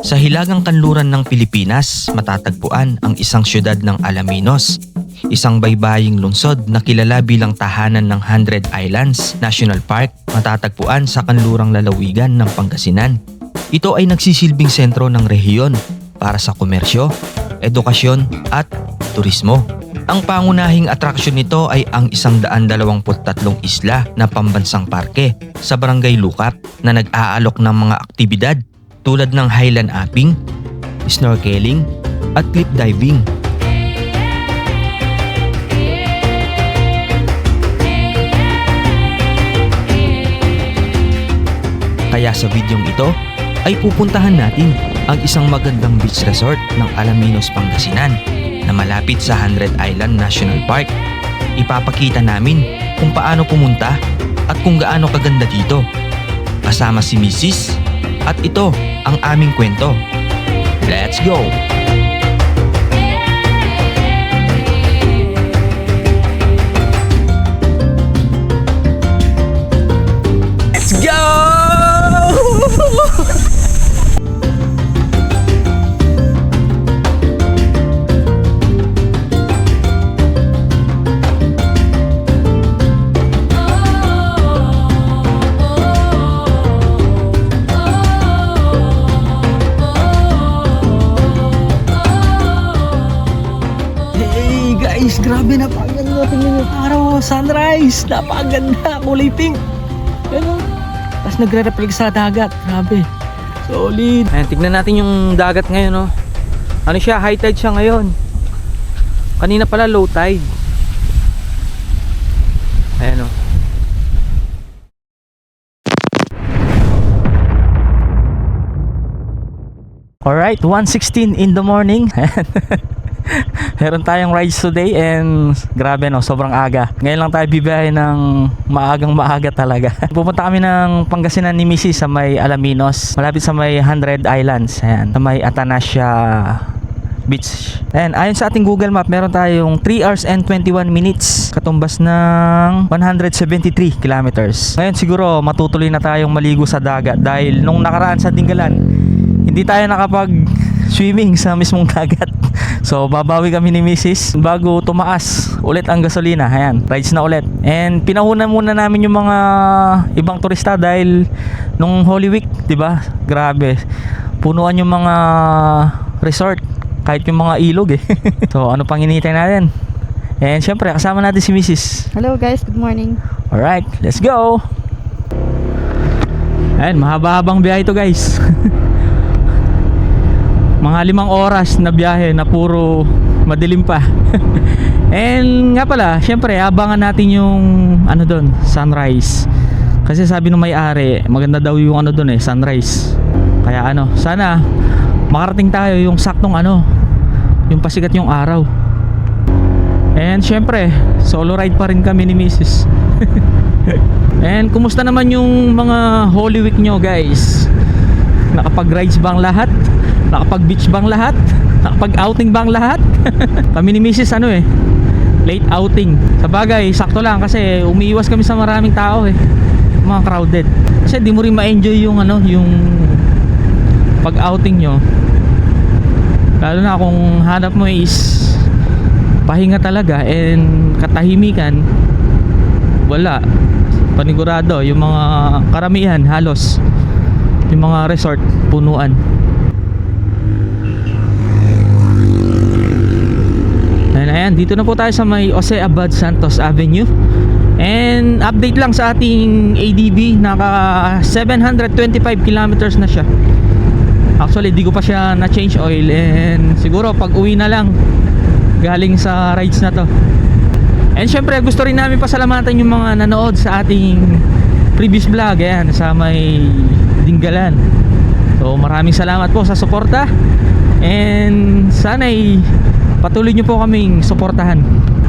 Sa hilagang kanluran ng Pilipinas, matatagpuan ang isang siyudad ng Alaminos, isang baybaying lungsod na kilala bilang tahanan ng Hundred Islands National Park, matatagpuan sa kanlurang lalawigan ng Pangasinan. Ito ay nagsisilbing sentro ng rehiyon para sa komersyo, edukasyon at turismo. Ang pangunahing atraksyon nito ay ang 123 isla na pambansang parke sa Barangay Lukat na nag-aalok ng mga aktibidad tulad ng highland hopping, snorkeling at cliff diving. Kaya sa videong ito ay pupuntahan natin ang isang magandang beach resort ng Alaminos, Pangasinan na malapit sa Hundred Island National Park. Ipapakita namin kung paano pumunta at kung gaano kaganda dito. Kasama si Mrs. at ito ang aming kwento. Let's go! Let's go! Grabe, napakaganda. Tingnan yung araw, sunrise. Napakaganda, kulay pink. Ano? Tapos nagre-reflect sa dagat. Grabe. Solid. Ayan, tignan natin yung dagat ngayon, no? Ano siya? High tide siya ngayon. Kanina pala low tide. Ayan, no? Alright, 1:16 in the morning. Meron tayong rides today and grabe, no, sobrang aga. Ngayon lang tayo bibiyahe ng maaga talaga. Pupunta kami ng Pangasinan ni Mrs. sa may Alaminos, malapit sa may Hundred Islands. Ayan, sa may Atanasya Beach. And ayon sa ating Google Map, meron tayong 3 hours and 21 minutes, katumbas ng 173 kilometers. Ngayon siguro matutuloy na tayong maligo sa dagat dahil nung nakaraan sa Dingalan hindi tayo nakapag swimming sa mismong dagat. So babawi kami ni Mrs. bago tumaas ulit ang gasolina. Ayan, rides na ulit. And pinahuna muna namin yung mga ibang turista dahil nung Holy Week, 'di ba? Grabe. Punuan yung mga resort, kahit yung mga ilog eh. So ano pang hinihintay natin? And syempre kasama natin si Mrs. Hello guys, good morning. Alright, let's go. Ayan, mahaba-habang biyahe ito guys. Mga 5 oras na biyahe na puro madilim pa. And nga pala, syempre abangan natin yung ano doon, sunrise. Kasi sabi ng may-ari, maganda daw yung ano doon sunrise. Kaya ano, sana makarating tayo yung saktong ano, yung pasikat yung araw. And syempre, solo ride pa rin kami ni Mrs. And kumusta naman yung mga Holy Week nyo guys? Nakapag-rides bang lahat? Nakapag-beach bang lahat? Nakapag-outing bang lahat? Kami ni Mrs. late outing. Sa bagay, sakto lang kasi umiiwas kami sa maraming tao mga crowded. Kasi di mo rin ma-enjoy yung yung pag-outing nyo. Lalo na kung hanap mo is pahinga talaga and katahimikan, wala. Panigurado, yung mga karamihan halos yung mga resort punuan. Ayan, dito na po tayo sa may Jose Abad Santos Avenue. And update lang sa ating ADB, naka 725 kilometers na siya. Actually, di ko pa siya na-change oil and siguro pag uwi na lang galing sa rides na to. And syempre, gusto rin namin pasalamatan yung mga nanood sa ating previous vlog, ayan, sa may Dingalan. So, maraming salamat po sa suporta. And sana'y patuloy nyo po kaming suportahan.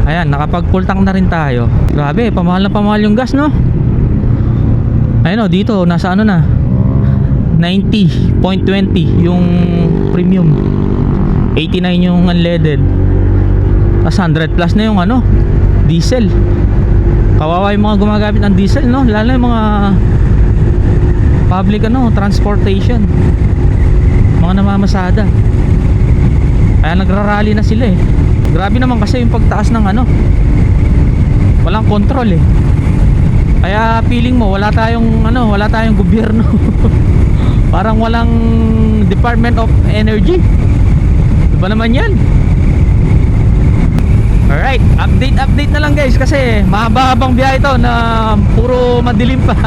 Ayan, nakapag full tank na rin tayo. Grabe, pamahal na pamahal yung gas, no? Ayan o, dito, nasa ano na 90.20 yung premium, 89 yung unleaded, tas 100 plus na yung diesel. Kawawa yung mga gumagamit ng diesel, no? Lalo yung mga public transportation, mga namamasada. Kaya nagrarally na sila eh. Grabe naman kasi yung pagtaas ng ano, walang control eh. Kaya feeling mo wala tayong gobyerno. Parang walang Department of Energy. Diba naman yan? Alright, update na lang guys kasi mahaba-habang biyahe ito na puro madilim pa.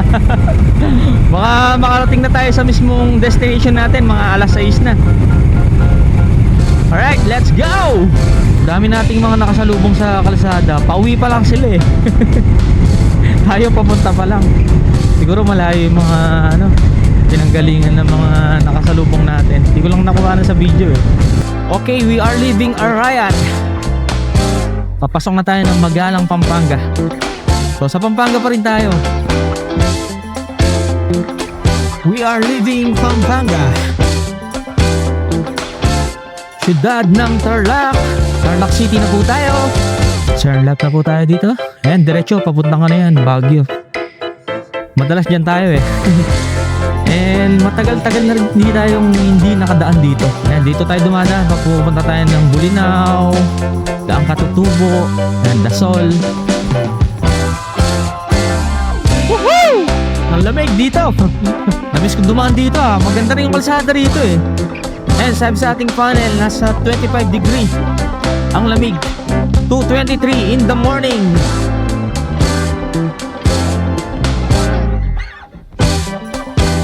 Baka makarating na tayo sa mismong destination natin mga alas 6 na. Alright, let's go! Dami nating mga nakasalubong sa kalsada. Pauwi pa lang sila eh. Tayo papunta pa lang. Siguro malayo yung mga pinanggalingan ng mga nakasalubong natin. Hindi ko lang nakuha na sa video eh. Okay, we are leaving Arayat. Papasok na tayo ng Magalang, Pampanga. So sa Pampanga pa rin tayo. We are leaving Pampanga. Siyudad ng Tarlac. Tarlac City na po tayo. Turn left na po tayo dito. Ayan, diretso, papunta ka na yan, Baguio. Madalas dyan tayo eh. And matagal-tagal na rin hindi nakadaan dito. Ayan, dito tayo dumadaan. Papunta tayo ng Bulinaw, Daang Katutubo, and Dasol. Woohoo! Ang lamig dito. Namiss ko dumaan dito ah. Maganda rin yung kalsada rito eh. And sabi sa ating panel, nasa 25 degree. Ang lamig. 2:23 in the morning.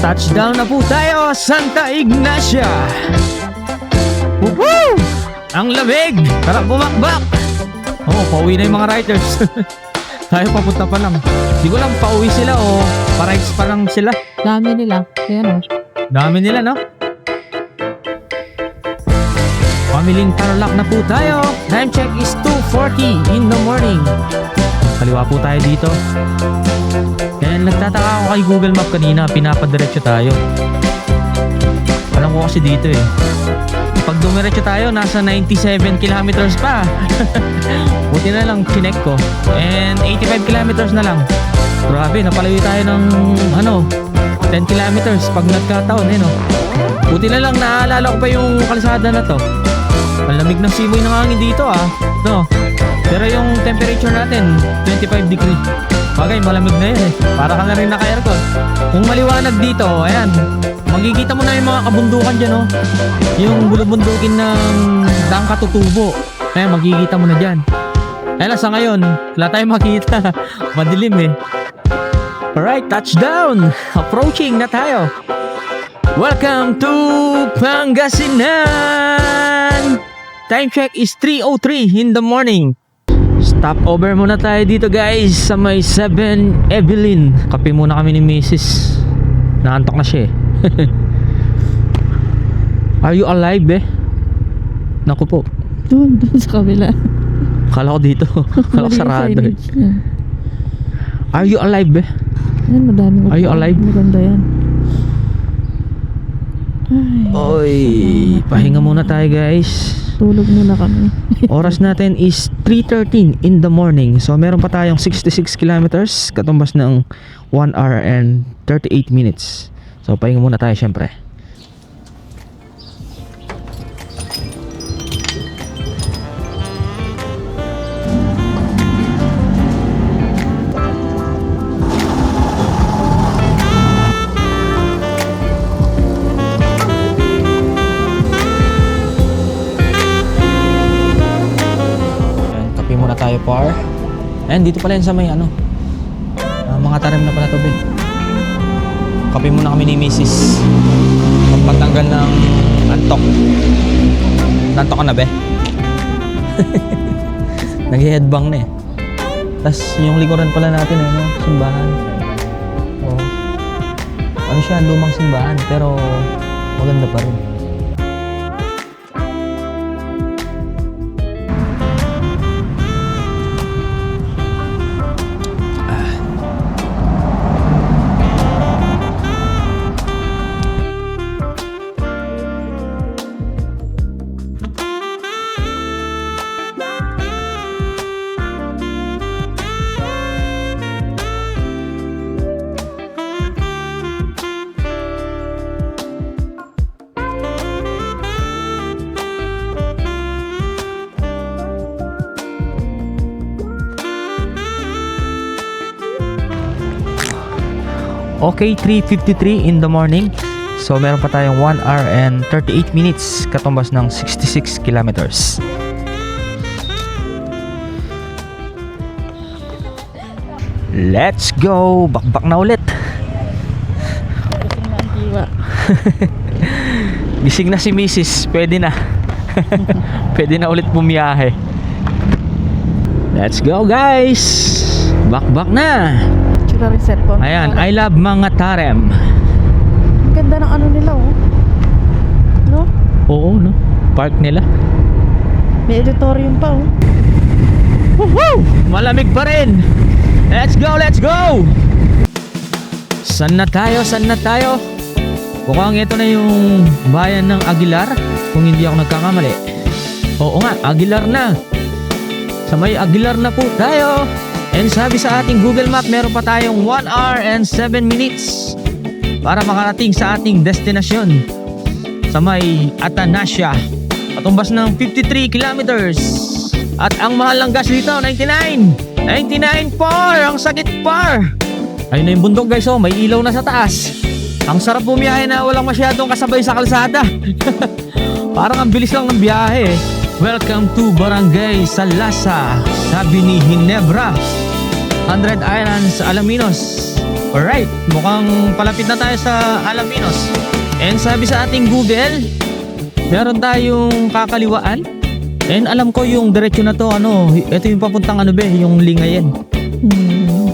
Touchdown na po tayo, Santa Ignacia. Woohoo! Ang lamig! Tara bumakbak! Oo, pauwi na yung mga riders. Tayo papunta pa lang. Hindi ko lang pauwi sila o pa-rides pa lang sila. Dami nila. Ayan o. Dami nila, no? Pamiling Tarlac na po tayo. Time check is 2:40 in the morning. Kaliwa po tayo dito. And nagtataka ako kay Google Map kanina, pinapadiretso tayo. Alam ko kasi dito eh. Pag dumiretso tayo, nasa 97 kilometers pa. Buti na lang chinek ko. And 85 kilometers na lang. Grabe, napalayo tayo ng 10 kilometers pag nagkataon eh no. Buti na lang naaalala ko pa yung kalsada na to. Ang lamig ng simoy ng hangin dito ah. No. Pero yung temperature natin 25 degree. Bagay, malamig na yun eh. Para ka na rin naka-aircon. Kung maliwanag dito, ayan, makikita mo na yung mga kabundukan dyan oh. Yung bulubundukin ng Daang Katutubo. Ayan, makikita mo na dyan. Ayan, sa ngayon, wala tayong makita. Madilim eh. Alright, touchdown! Approaching na tayo. Welcome to Pangasinan! Time check is 3:03 in the morning. Stop over muna tayo dito guys sa may 7 Evelyn. Kape muna kami ni Mrs. Naantok na siya eh. Are you alive eh? Naku po. Doon sa kabila. Kala ko dito. Kala ko sarado eh. Are you alive eh? Ayan, madami. Are you alive? Maganda yan. Oy, pahinga muna tayo guys. Tulog muna kami. Oras natin is 3:13 in the morning. So meron pa tayong 66 kilometers, katumbas ng 1 hour and 38 minutes. So pahinga muna tayo syempre. Tayo par. And dito pala yan sa may mga tarim na pala to, Ben. Kape muna kami ni Mrs. Pagpatanggal ng antok. Nantok ka na, be? Nag-headbang na eh. Tapos yung likuran pala natin simbahan. Oh. Ano siya, lumang simbahan pero maganda pa rin. Okay, 3:53 in the morning. So meron pa tayong 1 hour and 38 minutes katumbas ng 66 kilometers. Let's go! Bakbak na ulit. Gising na si Mrs. Pwede na. Pwede na ulit bumiyahe. Let's go guys! Bakbak na! Tsura rin cellphone. Ayan, I love mga Tarem. Ang ganda ng ano nila, oh. No? Oo, no? Park nila. May auditorium pa, oh. Woohoo! Malamig pa rin! Let's go, let's go! San na tayo, san na tayo? Mukhang ito na yung bayan ng Aguilar, kung hindi ako nagkakamali. Oo nga, Aguilar na. Sa may Aguilar na po tayo. And sabi sa ating Google Map, meron pa tayong 1 hour and 7 minutes para makarating sa ating destinasyon sa may Atanasya. Patumbas ng 53 kilometers. At ang mahal ng gas dito, 99 par! Ang sakit par! Ayun na yung bundok guys, oh, may ilaw na sa taas. Ang sarap bumiyahe na walang masyadong kasabay sa kalsada. Parang ang bilis lang ng biyahe. Welcome to Barangay Salasa, sabi ni Ginebra. 100 Islands, Alaminos. Alright, mukhang palapit na tayo sa Alaminos. And sabi sa ating Google, meron tayong kakaliwaan. And alam ko yung diretsyo na to, ito yung papuntang yung Lingayen.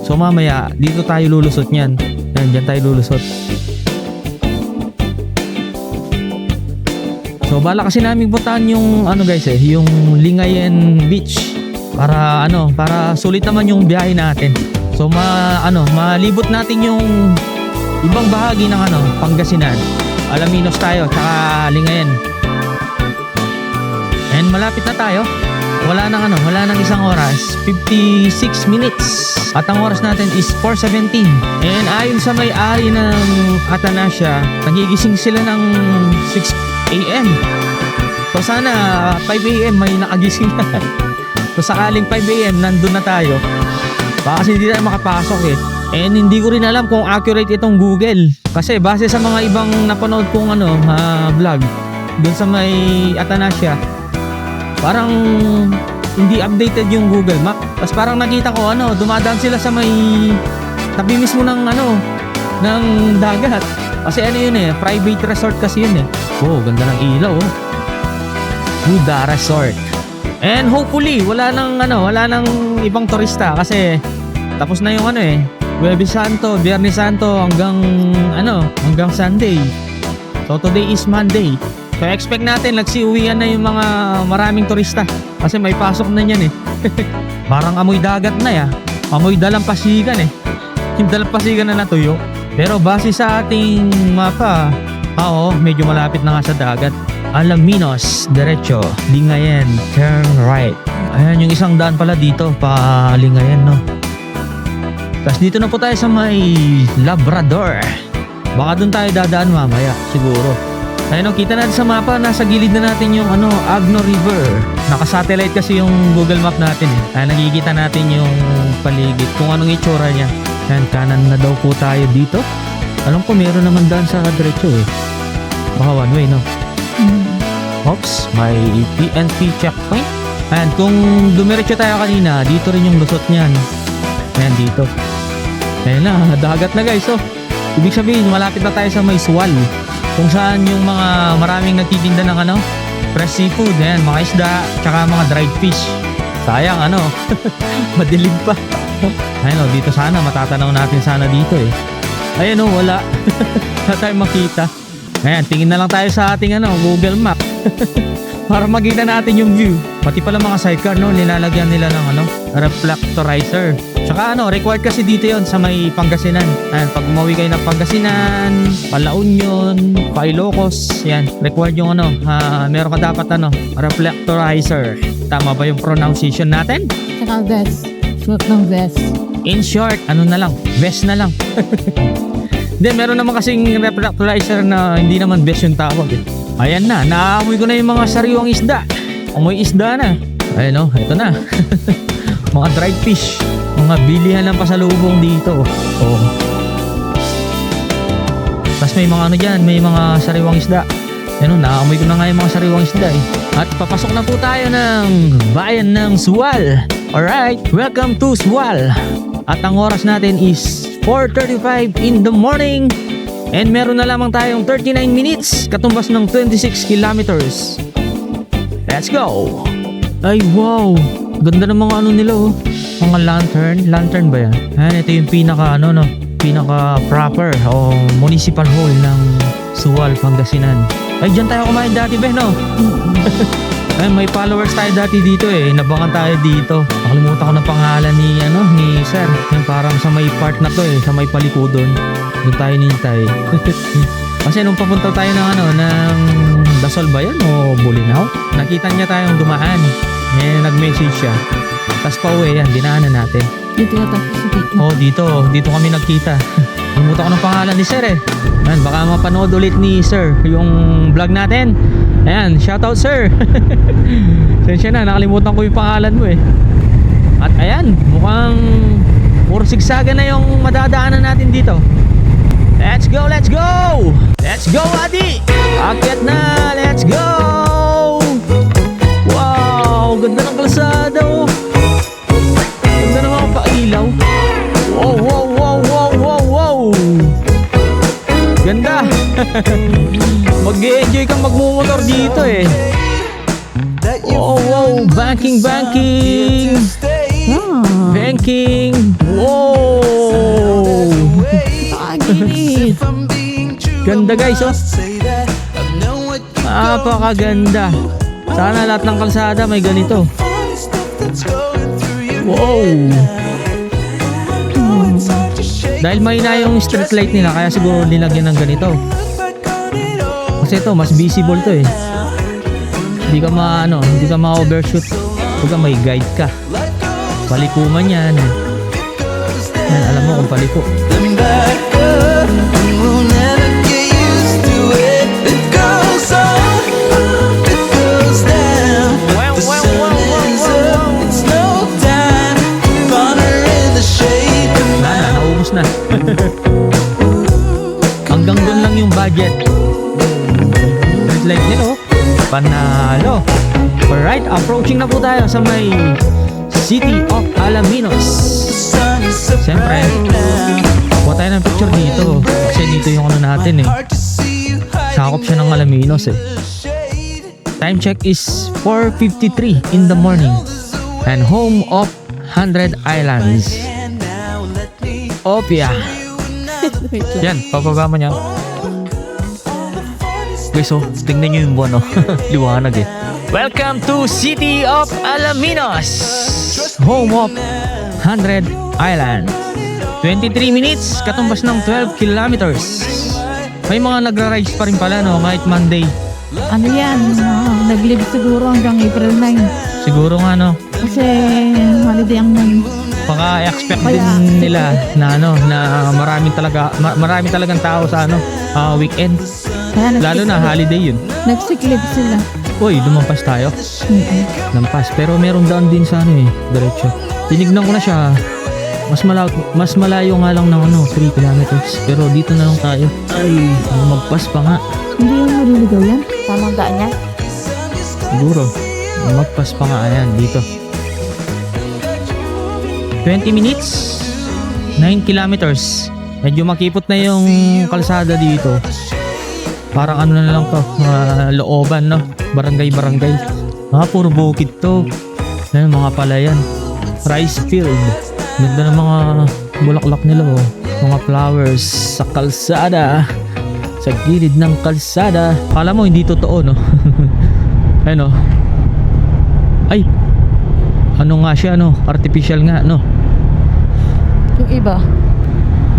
So mamaya, dito tayo lulusot niyan. Yan, dyan tayo lulusot. So bala kasi namin puntahan yung yung Lingayen Beach para sulit naman yung biyahe natin. So malibot natin yung ibang bahagi ng Pangasinan. Alaminos tayo tsaka Lingayen. And malapit na tayo. Wala nang isang oras, 56 minutes. At ang oras natin is 4:17. And ayon sa may-ari ng Atanasya, nagigising sila ng 6 AM. So sana 5 AM may nakagising na. So sakaling 5 AM nandun na tayo. Baka kasi hindi tayo makapasok eh. And hindi ko rin alam kung accurate itong Google. Kasi base sa mga ibang napanood kong vlog dun sa may Atanasya, parang hindi updated yung Google Map. Tapos parang nakita ko dumadaan sila sa may tabi mismo ng ng dagat. Kasi yun private resort kasi yun eh. Oh, ganda ng ilaw oh. Buda Resort. And hopefully wala nang ibang turista kasi tapos na yung Huwebes Santo, Biyernes Santo hanggang Sunday. So today is Monday. So expect natin nagsiuwian na yung mga maraming turista kasi may pasok na yan eh. Parang amoy dagat na amoy dalampasigan eh. Yung dalampasigan na natuyo. Pero base sa ating mapa, medyo malapit na nga sa dagat. Alaminos, diretso, Lingayen, turn right. Ayan yung isang daan pala dito pa Lingayen no. Tapos dito na po tayo sa may Labrador. Baka doon tayo dadaan mamaya siguro. Ayun kita natin sa mapa, nasa gilid na natin yung Agno River. Naka-satellite kasi yung Google Map natin eh. Ay, nakikita natin yung paligid, kung anong itsura niya. Ayan, kanan na daw po tayo dito. Alam ko meron naman daan sa diretso eh. Baka one way no? Oops, may PNP checkpoint. Ayan, kung dumiretso tayo kanina, dito rin yung lusot niyan. Ayan dito. Ayan na, dagat na guys oh. Ibig sabihin, malapit na tayo sa may Suwal, kung saan yung mga maraming nagtitinda ng fresh seafood, ayan, mga isda, tsaka mga dried fish. Sayang madilim pa. Ayun dito sana, matatanaw natin sana dito eh. Ayun wala. Wala tayong makita. Ayan, tingin na lang tayo sa ating Google Map. Para makita natin yung view. Pati pala mga sidecar nilalagyan nila ng reflectorizer. Tsaka required kasi dito yon sa may Pangasinan. Ayan, pag umuwi kayo ng Pangasinan, La Union, Ilocos, yan, required yung meron ka dapat reflectorizer. Tama ba yung pronunciation natin? Tsaka vest. Suot ng vest. In short, vest na lang. Then meron naman kasing reflectorizer na hindi naman vest yung tawag eh. Ayan na, naamoy ko na yung mga sariwang isda. Amoy isda na. Ayun ito na. Mga dried fish. Mga bilihan ng pasalubong dito. Oh. Tapos may mga ano dyan, may mga sariwang isda. Ano, naamoy ko na nga yung mga sariwang isda eh. At papasok na po tayo ng bayan ng Sual. Alright, welcome to Sual. At ang oras natin is 4:35 in the morning. And meron na lamang tayong 39 minutes, katumbas ng 26 kilometers. Let's go! Ay wow, ganda ng mga ano nila oh. Mga lantern ba yan? Ayan, ito yung pinaka proper o municipal hall ng Sual, Pangasinan. Ay, dyan tayo kumain dati, Ben, no? Ay, may followers tayo dati dito eh. Nabangan tayo dito. Nakalimutan ko ng pangalan ni Sir. Yung parang sa may part na to eh, sa may palikudon. Doon tayo nintay. Kasi nung papunta tayo ng Dasol ba yun o Bulinaw? Nakita niya tayong dumaan. Eh, nag-message siya. Tapos pa uwi yan, dinaanan natin. Dito yata si Kate. Oh, dito kami nagkita. Nakalimutan ko ng pangalan ni Sir eh. Ayan, baka mapanood ulit ni Sir yung vlog natin. Ayan, shoutout Sir. Sensya na, nakalimutan ko yung pangalan mo eh. At ayan, mukhang puro sigsagan na yung madadaanan natin dito. Let's go, let's go! Let's go, Adi! Akyat na, let's go! Wow, ganda ng kalsada oh. Ganda ng mga pailaw. Wow, wow, wow, wow, wow, wow. Ganda. Mag-enjoy kang magmumotor dito eh. Wow, wow, banking. Banking. Wow. Pag-init. Ganda guys oh. Napakaganda. Sana lahat ng kalsada may ganito. Wow. Dahil mahina yung street light nila, kaya siguro nilagyan ng ganito. Kasi ito, mas visible to eh. Hindi ka ma-overshoot. Huwag may guide ka. Palikuman yan. Yan, alam mo kung paliko. Naubos na. Hanggang doon lang yung budget. Red light nila oh. Panalo. Alright, approaching na po tayo sa may City of Alaminos. Siyempre, kuha tayo ng picture dito. Kasi dito yung ano natin eh. Sakop siya ng Alaminos eh. Time check is 4:53 in the morning. And home of 100 Islands. Opia. Yan, papaba mo niya. Guys, oh, tingnan nyo yung buwan, oh. Liwanag eh. Welcome to City of Alaminos, home of 100 Islands. 23 minutes, katumbas ng 12 kilometers. May mga nagra-rides pa rin pala, no? Kahit Monday. Ano yan? Nag-live siguro hanggang April 9. Siguro nga, no? Kasi holiday ang Baka expect din nila na marami talagang tao sa weekend. kaya Lalo na holiday yun. nag-sick leave sila. Uy, lumampas tayo. Lampas. Pero meron daan din sa diretso. Tinignan ko na siya. Mas malayo nga lang ng 3 kilometers. Pero dito na lang tayo. Ay, magpas pa nga. Hindi yung maliligaw yan? Tamang daan yan? Siguro. Magpas pa nga. Ayan, dito. 20 minutes. 9 kilometers. Medyo makipot na yung kalsada dito. Parang ano na lang to. Looban, no? Barangay. Puro bukid to. Ayan, mga palayan. Rice field. Ganda ng mga bulaklak nila oh. Mga flowers sa kalsada. Sa gilid ng kalsada. Akala mo hindi totoo no. Ayun oh. Ay. Ano nga siya no? Artificial nga no. Yung iba.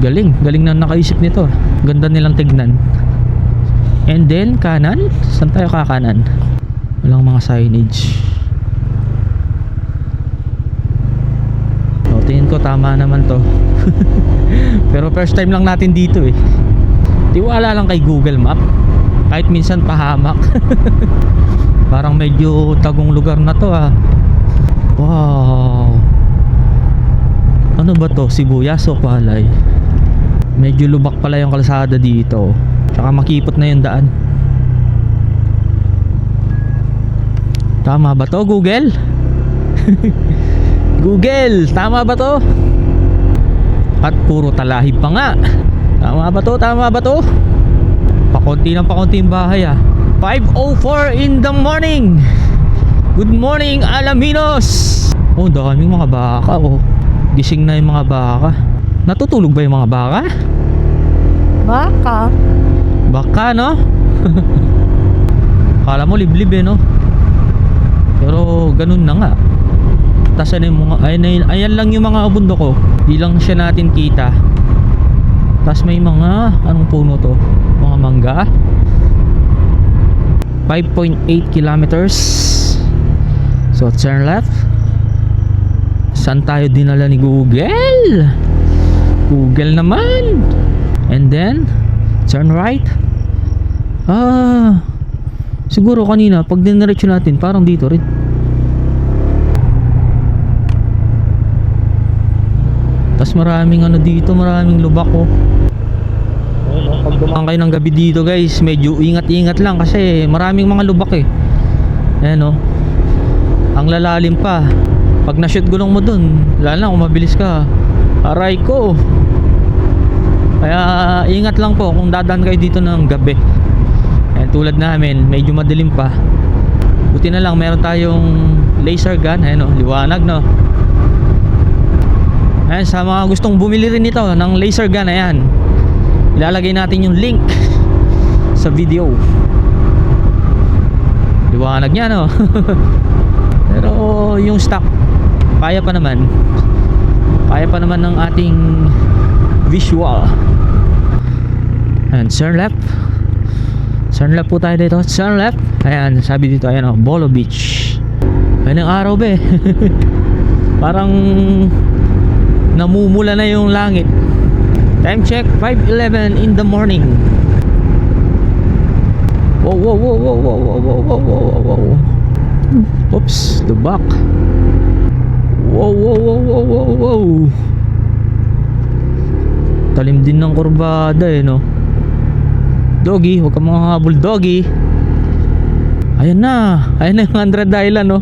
Galing na nakaisip nito. Ganda nilang tignan. And then kanan. Saan tayo kakanan? Walang mga signage. Tingin ko tama naman to. Pero first time lang natin dito eh. Tiwala lang kay Google Map. Kahit minsan pahamak. Parang medyo tagong lugar na to ah. Wow. Ano ba to? Sibuyas o palay? Medyo lubak pala yung kalsada dito. Tsaka makipot na yung daan. Tama ba to, Google? Google, tama ba to? At puro talahib pa nga. Tama ba to? Tama ba to? Pakunti ng pakunti yung bahay 5:04 in the morning. Good morning, Alaminos. Oh, daming mga baka gising na yung mga baka. Natutulog ba yung mga baka? Baka. Baka, no? Kala mo liblib no? Pero ganun na nga. Tas ano yung mga, ayan lang yung mga bundok ko. Di lang siya natin kita. Tas may mga, anong puno to? Mga mangga. 5.8 kilometers. So turn left. Saan tayo dinala ni Google? Google naman. And then turn right. Siguro kanina pag diniretso natin parang dito rin. Tas maraming ano dito, maraming lubak pag dumaan kayo ng gabi dito guys, medyo ingat-ingat lang kasi maraming mga lubak Ayan ang lalalim pa. Pag na-shoot gulong mo dun, lalo na kung mabilis ka, aray ko. Kaya ingat lang po kung dadaan kayo dito ng gabi. Tulad namin, medyo madilim pa. Buti na lang meron tayong laser gun. Ayan liwanag Ayan, sa mga gustong bumili rin nito ng laser gun, ayan, ilalagay natin yung link sa video. Liwanag niya Pero yung stock kaya pa naman ng ating visual. And turn left. Turn left po tayo dito. Turn left. Ayan, sabi dito, ayan Bolo Beach. Ayan ang araw parang namumula na yung langit. Time check 5:11 in the morning. Wow. Oops, the back. Wow. Talim din ng kurbada Doggy, huwag ka mga habol, doggy. Ayan na yung 100 Island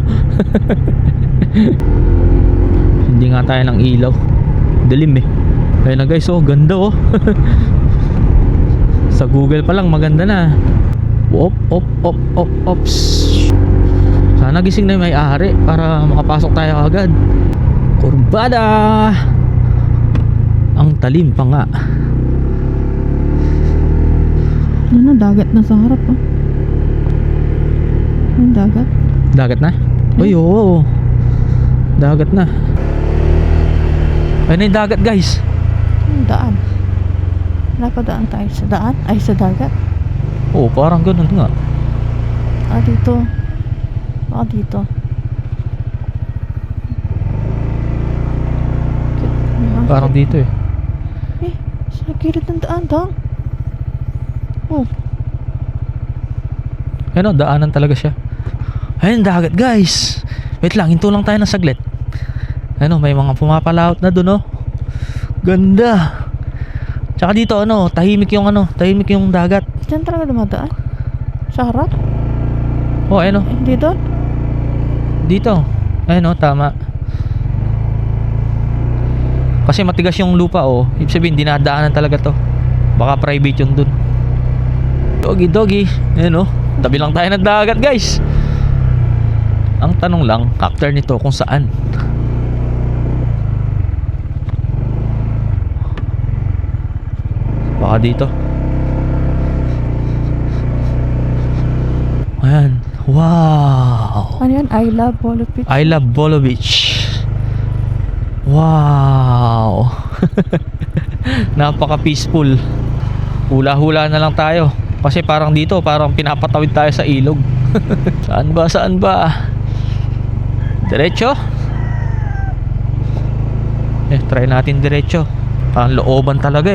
Hindi nga tayo ng ilaw. Dilim Ayan na guys, ganda Sa Google pa lang maganda na. Ops. Sana gising na yung may-ari para makapasok tayo agad. Kurbada. Ang talim pa nga. Ano, dagat na sa harap Ang dagat. Dagat na? Uy, oo. Dagat na. Ayun na yung dagat guys. Ang daan. Napadaan tayo sa daan? Ay, sa dagat. Oo, parang ganun nga. Dito. Dito. Parang dito Sa gilid ng daan, dang. Ayun daanan talaga siya. Ayun, dagat guys. Wait lang, hinto lang tayo ng saglit. Ayun may mga pumapalaot na dun Ganda. Tsaka dito tahimik yung dagat. Diyan talaga dumadaan? Sa harap? Ayun Hindi doon? Dito. Ayun tama. Kasi matigas yung lupa ibig sabihin dinadaanan talaga to. Baka private yun dun. Doggy. Ayun tabi lang tayo ng dagat guys. Ang tanong lang after nito kung saan. Baka dito. Ayan. Wow. Ano yan? I love Bolo Beach. I love Bolo Beach. Wow. Napaka peaceful. Hula-hula na lang tayo. Kasi parang dito, parang pinapatawid tayo sa ilog. Saan ba? Diretso? Try natin diretso. Parang looban talaga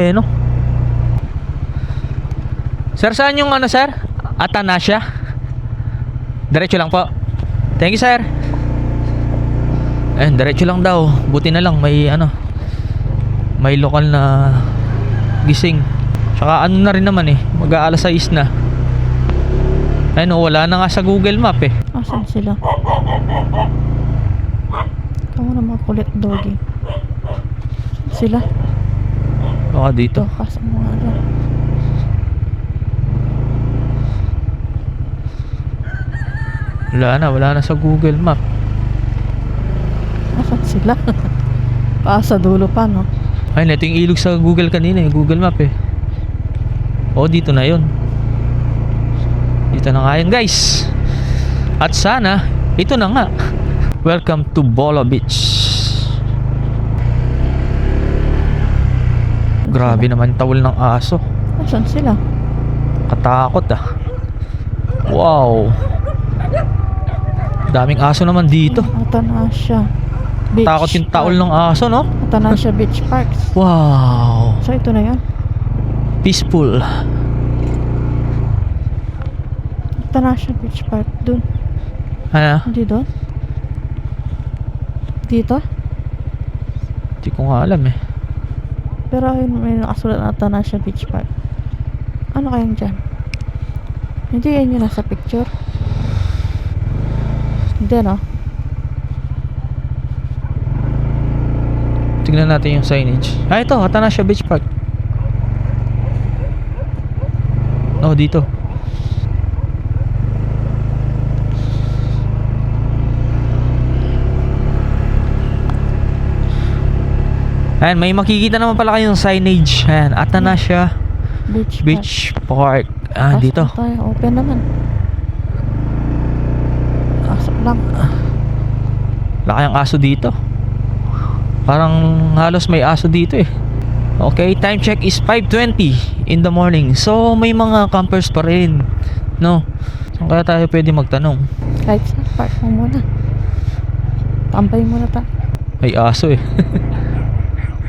Sir, saan yung sir? Atanasya? Diretso lang po. Thank you, sir. Diretso lang daw. Buti na lang may may lokal na gising. Tsaka ano na rin naman eh, mag-aalas 6 na. Ayun oh, wala na nga sa Google Map eh. Asan sila? Ikaw na mga kulit doggy. Saan sila? Baka dito. Kasi mga dyan. Wala na sa Google Map. Asan sila? Sa dulo pa, no? Ayun, ito yung ilog sa Google kanina eh, Google Map eh. Oh, dito na yun. Dito na nga yun guys. At sana, ito na nga. Welcome to Bolo Beach. Grabe naman tawol ng aso. Asan sila? Katakot ah. Wow. Daming aso naman dito. Atanasya Beach Takot yung taol ng aso, no? Atanasya Beach Parks. Wow. So ito na yan. Peaceful. Atanasya Beach Park. Dun. Ano? Hindi doon? Dito? Hindi ko nga alam eh. Pero ayun, may nakasulat na Atanasya Beach Park. Ano kayang dyan? Hindi yan yung nasa picture. Hindi, no? Tignan natin yung signage. Ah, ito, Atanasya Beach Park. Oh, dito. Ayan, may makikita naman pala kayong signage. Ayan, Atanasya Beach Park. Ah, Pasok dito. tayo. Open naman. Pasok lang. Wala kayang aso dito. Parang halos may aso dito eh. Okay, time check is 5:20 in the morning. So, may mga campers pa rin. No? Saan kaya tayo pwede magtanong? Kahit sa park mo muna. Tambay muna ta. May aso eh.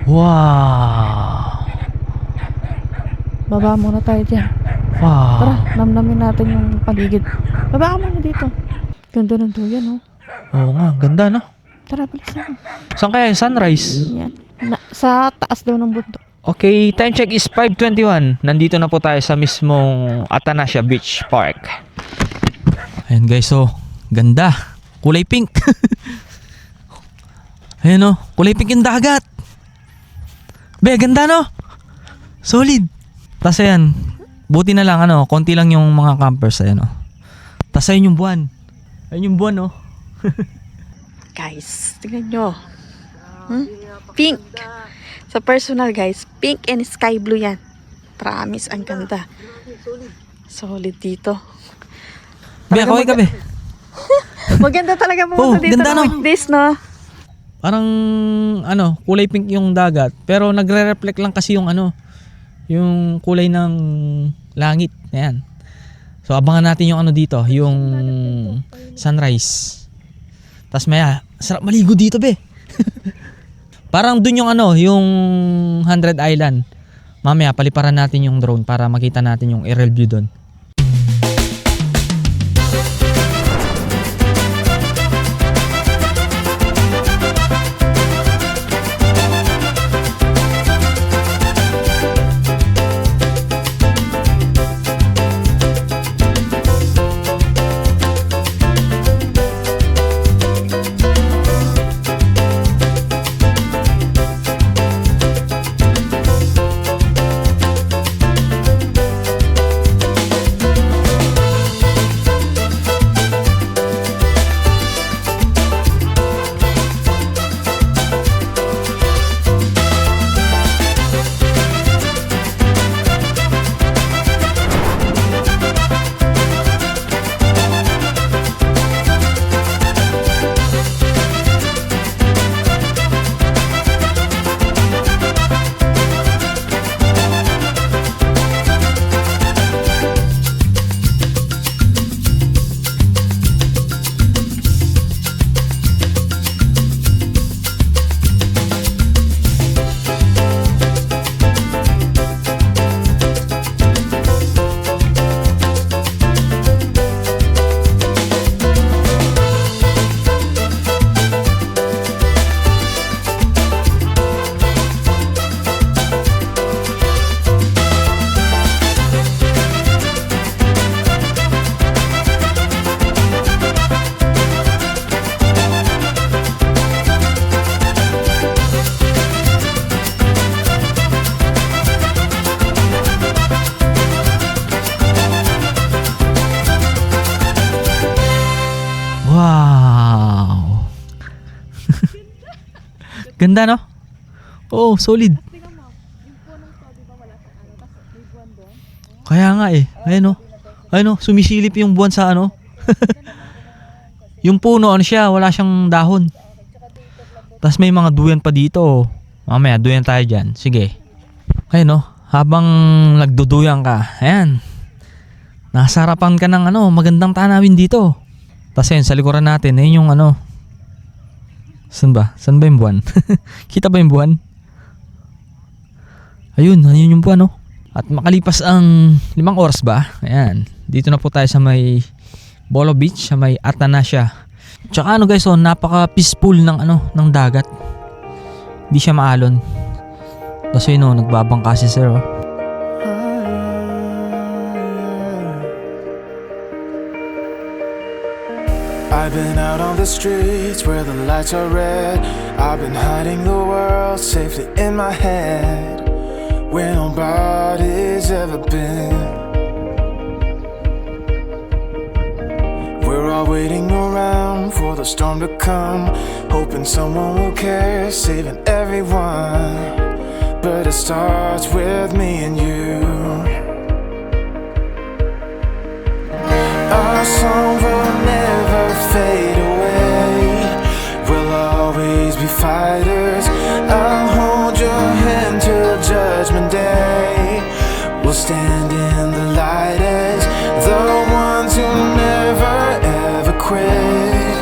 Wow. Baba muna tayo dyan. Wow. Tara, namnamin natin yung paligid. Baba ka muna dito. Ganda ng duyan, oh. Oo nga, ganda no? Tara, bilis na. Saan kaya yung sunrise? Yan. Sa taas daw ng bundok. Okay, time check is 5:21. Nandito na po tayo sa mismong Atanasya Beach Park. Ayan guys, so ganda. Kulay pink. Ayan oh, kulay pink yung dagat. Be, ganda no? Solid. Tas ayan, buti na lang ano, konti lang yung mga campers ayan oh. Tas ayun yung buwan. Ayun yung buwan oh. Guys, tingnan nyo. Pink. Sa personal guys, pink and sky blue yan. Promise, ang ganda. Solid dito. Be, kaway ka be. Maganda talaga Oh, pumunta dito ganda, no? ng this, no? Parang ano, kulay pink yung dagat, pero nagre-reflect lang kasi yung ano, yung kulay ng langit. Ayan. So abangan natin yung ano dito, yung sunrise. Tas maya, sarap maligo dito be. Parang dun yung ano, yung 100 Island. Mamaya paliparan natin yung drone para makita natin yung aerial view dun. Ganda, no? Oo, solid. Kaya nga eh. Ayun, oh. Ayun, oh. Sumisilip yung buwan sa ano. Yung puno, ano siya, wala siyang dahon. Tapos may mga duyan pa dito, oh. Mamaya, duyan tayo dyan. Sige. Ayun, oh. Habang nagduduyan ka, ayan. Nasa harapan ka ng ano, magandang tanawin dito. Tapos ayun, sa likuran natin, ayun yung ano. Saan ba? Saan ba yung buwan? Kita ba yung buwan? Ayun yung buwan, oh. At makalipas ang 5 oras ba? Ayan. Dito na po tayo sa may Bolo Beach, sa may Atanasya. Tsaka ano guys, oh, napaka peaceful ng ano, ng dagat. Hindi siya maalon. Tapos yun, oh, nagbabangka si sir, oh. I've been out on the streets where the lights are red. I've been hiding the world safely in my head, where nobody's ever been. We're all waiting around for the storm to come, hoping someone will care, saving everyone. But it starts with me and you. Our song will never fade away. We'll always be fighters. I'll hold your hand till Judgment Day. We'll stand in the light as the ones who never ever quit,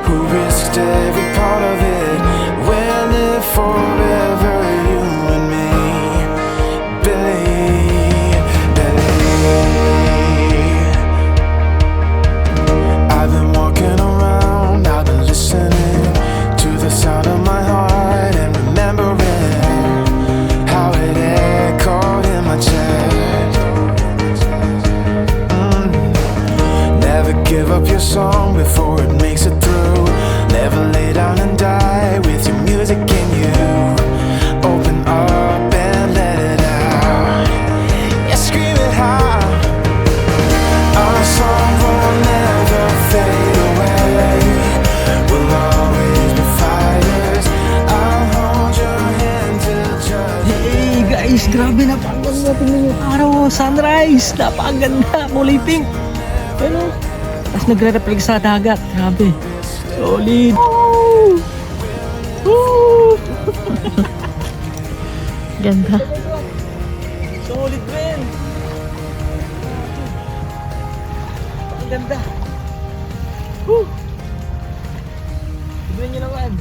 who risked every part of it. We'll live forever, you and me, Billy, Billy. I've been walking around, I've been listening to the sound of my heart and remembering how it echoed in my chest. Never give up your song before it makes it through. Never lay down and die with your music in you. Open up and let it out. Yeah, scream it out. Our song will never fade away. We'll always be fighters. I'll hold your hand till judgment. Hey guys, grabe, napakaganda. Tingnan yung araw, sunrise. Napakaganda, kulay pink. Pero, tapos nagre-reflect sa dagat. Grabe. Solid. Woo! Woo! Ganda. Solid, man. Ang ganda. Woo! Tignan nyo naman.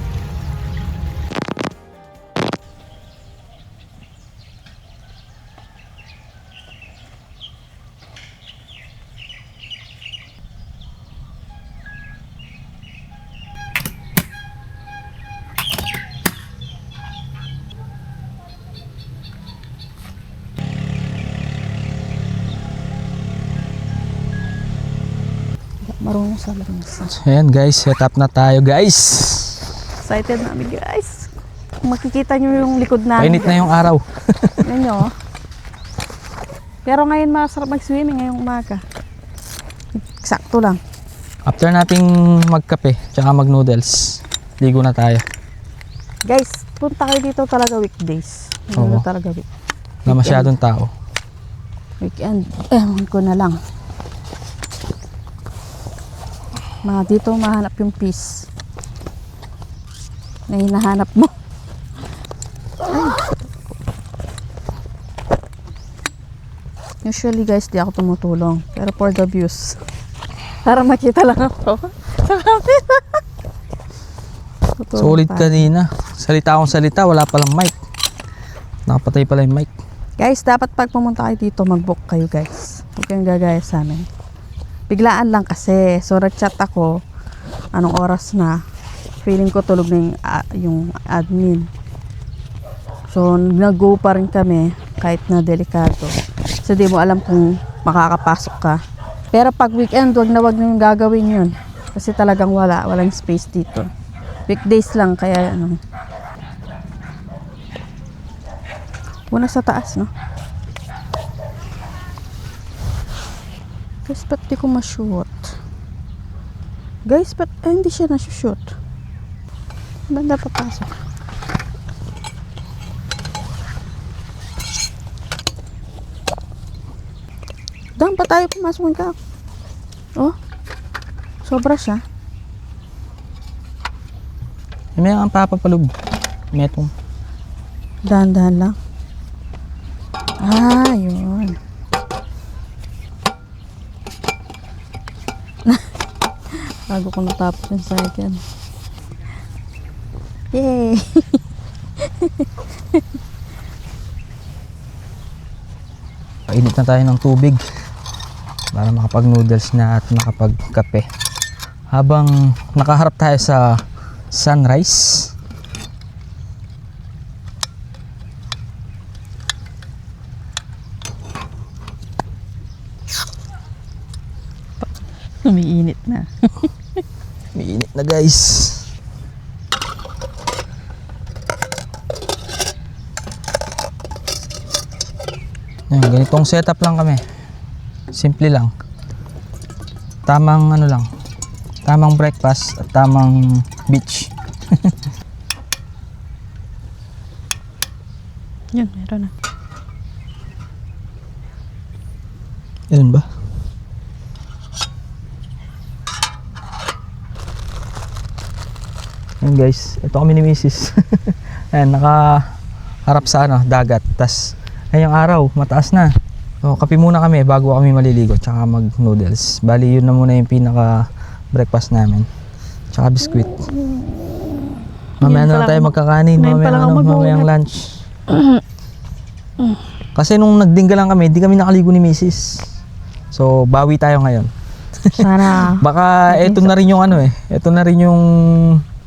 Marunong sa lansa. Ayan guys, set up na tayo guys. Excited namin guys. Kung makikita nyo yung likod namin. Painit na yung araw. Yan nyo. Pero ngayon masarap mag-swimming ngayong umaga. Eksakto lang. After nating magkape, tsaka mag-noodles, ligo na tayo. Guys, punta kayo dito talaga weekdays. Oo. Ano talaga Na masyadong tao. weekend. Ewan ko na lang. Dito mahanap yung peace na hinahanap mo. Usually guys, di ako tumutulong. Pero for the views. Para makita lang ako. Sa camera. Tutulong Solid pa. kanina. Salita akong salita, wala palang mic. Nakapatay pala yung mic. Guys, dapat pag pumunta kayo dito, mag-book kayo guys. Huwag kayong gagaya sa amin. Biglaan lang kasi. So, nag-chat ako. Anong oras na. Feeling ko tulog na yung admin. So, nag-go pa rin kami kahit na delikado. So, di mo alam kung makakapasok ka. Pero pag weekend, wag na yung gagawin yun. Kasi talagang walang space dito. Weekdays lang, kaya ano. Una sa taas, no? Guys, ba't di ko ma-shoot? Guys, ba't hindi siya na-shoot? Banda papasok. Daan pa tayo pumasok ka. Oh. Sobra siya. May ang papapalog. Metong. Dahan-dahan lang. Ah, yun. Bago ko natapos yung second. Yay! Painit na tayo ng tubig para makapag noodles na at makapagkape. Habang nakaharap tayo sa sunrise. Umiinit na. Mainit na guys. Yan, ganitong setup lang kami. Simple lang. Tamang ano lang. Tamang breakfast at tamang beach. Yun, meron na. Yan ba? Yan guys, ito kami ni Mrs. Ayan, nakaharap sa ano, dagat. Tas, ngayong araw, mataas na. So, kape muna kami bago kami maliligo. Tsaka mag noodles. Bali, yun na muna yung pinaka breakfast namin. Tsaka biskuit. Mamaya na lang tayo magkakanin. Mamayang lunch. Kasi nung nagdingga lang kami, di kami nakaligo ni Mrs. So, bawi tayo ngayon. Sana. Baka eto na rin yung ano eh. Eto na rin yung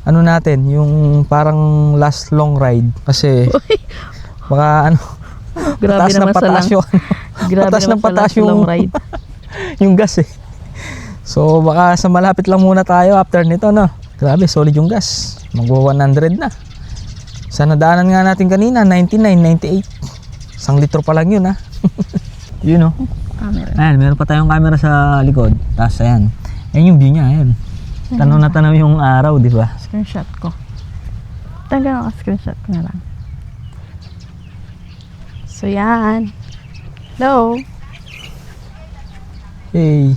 ano natin, yung parang last long ride. Kasi baka ano, Grabe pataas ng naman pataas yung Grabe pataas ng naman sa pataas last long yung ride. yung gas eh. So baka sa malapit lang muna tayo after nito, no. Grabe, solid yung gas. Magwa 100 na. Sa nadaanan nga natin kanina, 99, 98. 1 litro pa lang yun, ha. Yun, no. Camera. Ayan, meron pa tayong camera sa likod. Tapos ayan. Ayan yung view niya, ayan. Tanaw na tanaw yung araw, di ba? Screenshot ko. Tanggal ako, screenshot ko na lang. So, yan. Hello. Hey.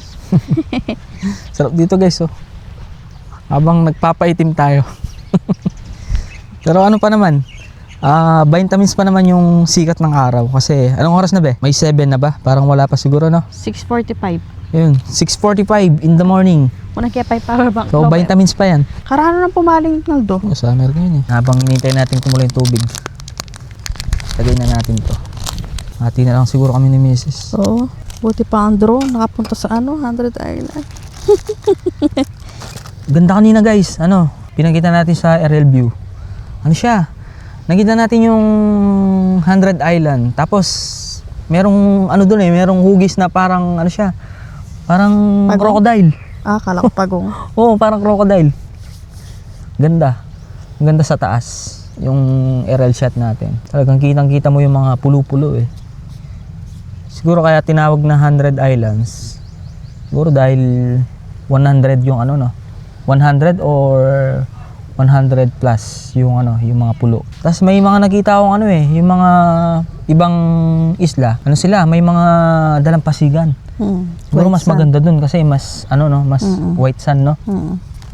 Sarap dito guys, oh. Habang nagpapaitim tayo. Pero ano pa naman, vitamins pa naman yung sikat ng araw. Kasi anong oras na ba? May 7 na ba? Parang wala pa siguro, no? 6:45. Yun, 6:45 in the morning. Muna kaya pa yung power bank. So vitamins pa yan. Karano nang pumaling, Naldo. Oh, summer ngayon eh. Habang hinintay natin kumulo yung tubig, lagay na natin to. Hati na lang siguro kami ni Mrs. Oo. Buti pa ang drone. Nakapunta sa 100 Island. Ganda kanina guys, ano, pinakita natin sa aerial view. Ano siya? Nakita natin yung 100 Island. Tapos, merong ano doon eh, merong hugis na parang ano siya, parang Pagong? crocodile. Kala ko pagong. Oo, parang crocodile. Ganda. Ang ganda sa taas. Yung aerial shot natin. Talagang kitang-kita mo yung mga pulo-pulo eh. Siguro kaya tinawag na 100 Islands. Siguro dahil 100 yung ano, no? 100 or 100 plus yung ano, yung mga pulo. Tapos may mga nakita akong ano eh, yung mga ibang isla. Ano sila? May mga dalampasigan. Siguro mas maganda dun kasi mas ano no, mas white sand, no?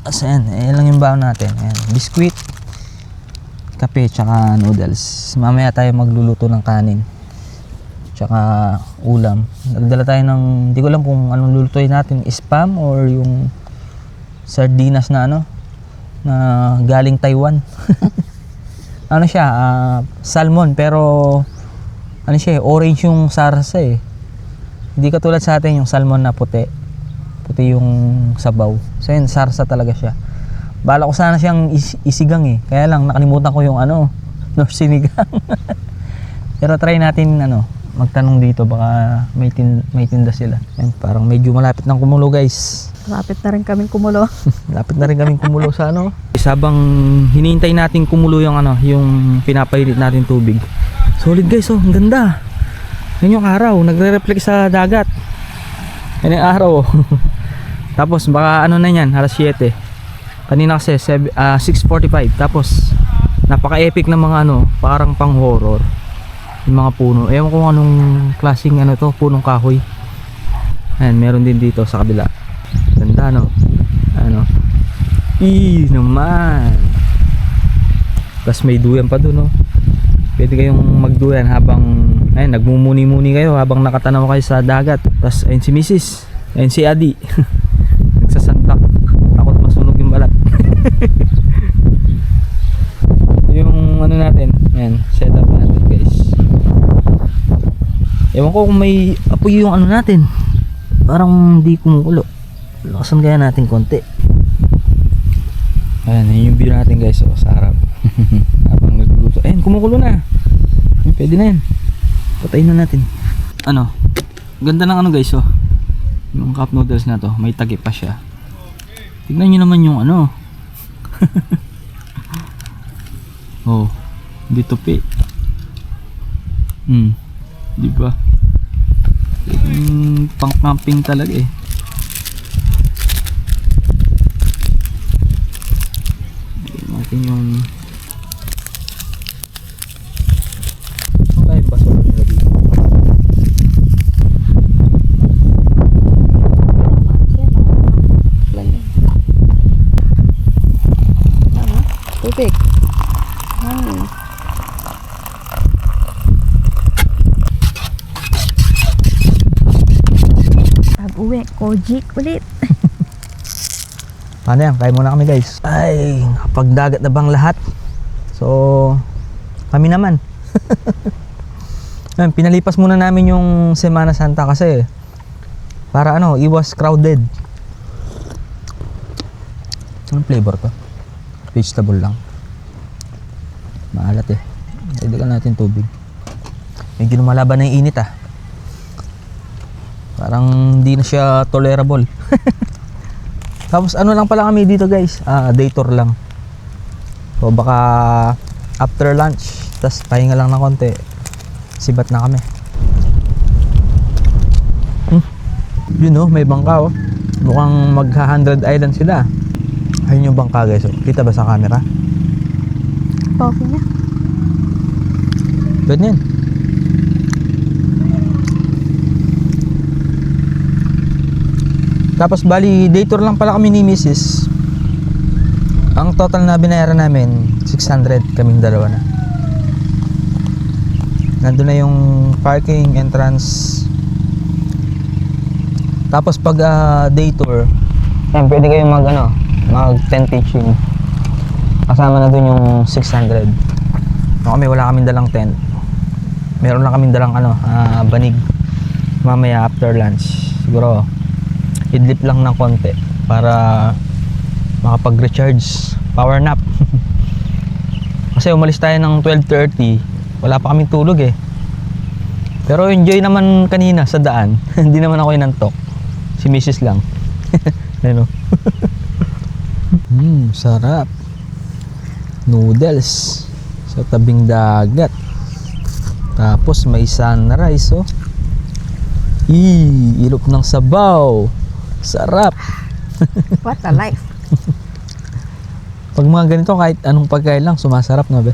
Kasi ayan lang yung baon natin. Ayan, biskuit, kape, tsaka noodles. Mamaya tayo magluluto ng kanin. Tsaka ulam. Nagdala tayo ng, hindi ko alam kung anong lulutuin natin, spam or yung sardinas na ano, na galing Taiwan. Ano siya, salmon, pero ano siya, orange yung sarsa eh. Hindi katulad sa atin yung salmon na puti. Puti yung sabaw. So yun, sarsa talaga siya. Bala ko sana siyang isigang eh. Kaya lang nakalimutan ko yung ano, nor sinigang. Pero try natin ano, magtanong dito, baka may tinda sila. Yan, parang medyo malapit ng kumulo guys. Lapit na rin kaming kumulo. Lapit na rin kaming kumulo sa ano. Habang hinihintay natin kumulo yung ano, yung pinapainit natin tubig. Solid guys, oh, ang ganda. Yan yung araw, nagre-reflect sa dagat. Yan yung araw. Tapos baka ano na yan, alas 7. Kanina kasi 6:45. Tapos napaka-epic ng mga ano, parang pang horror. Yung mga puno. Ewan ko anong klaseng ano to, punong kahoy. Ayan, meron din dito sa kabila. Ganda, no? Ano? Naman. Tapos may duyan pa dun, no? Pwede kayong magduyan habang ayun, nagmumuni-muni kayo habang nakatanaw kayo sa dagat. Tapos ayun si Mrs. Ayun si Adi. Nagsasantak. Takot masunog yung balat. Yung ano natin, ayan, setup natin, guys. Ewan ko kung may apoy yung ano natin. Parang hindi kumukulo. Lakasan kaya natin konti. Ayan, yun yung view natin, guys, sa harap. Habang nagluluto. Ayan, kumukulo na. Ayan, pwede na yan. Patayin na natin. Ano? Ganda ng ano, guys, oh. Yung cup noodles na to, may tagi pa siya. Tignan nyo naman yung ano. Oh, hindi tupi. Di ba? Pang camping talaga eh. Natin yung tayo basura nila dito. Tubig. Pag-uwi, kojik ulit. Paano yan? Kain muna kami, guys. Ay, kapagdagat na bang lahat? So, kami naman. Ayun, pinalipas muna namin yung Semana Santa kasi para ano, iwas crowded. Anong flavor to? Vegetable lang. Maalat eh. Dagdagan natin tubig. Medyo lumalaban na yung init ah. Parang hindi na siya tolerable. Tapos ano lang pala kami dito, guys, day tour lang. So baka after lunch, tas pahinga lang ng konti, sibat na kami. Yun oh, may bangka oh. Mukhang magha 100 island sila. Ayun yung bangka, guys oh. Kita ba sa camera? Coffee na. Pwede yan. Tapos bali day tour lang pala kami ni Mrs. Ang total na binayaran namin 600, kaming dalawa na. Nandun na yung parking, entrance. Tapos pag day tour, yan, pwede kayong mag tent pitching. Kasama na dun yung 600. No, kami wala kaming dalang tent. Meron lang kaming dalang banig. Mamaya after lunch siguro idlip lang ng konti para makapag-recharge, power nap. Kasi umalis tayo ng 12:30, wala pa kaming tulog eh. Pero enjoy naman kanina sa daan. Hindi naman ako inantok. Si Mrs. lang. Ano? Sarap. Noodles sa tabing dagat. Tapos may sunrise oh. Ilok ng sabaw. Sarap. What a life. Pag mga ganito, kahit anong pagkain lang, sumasarap na ba?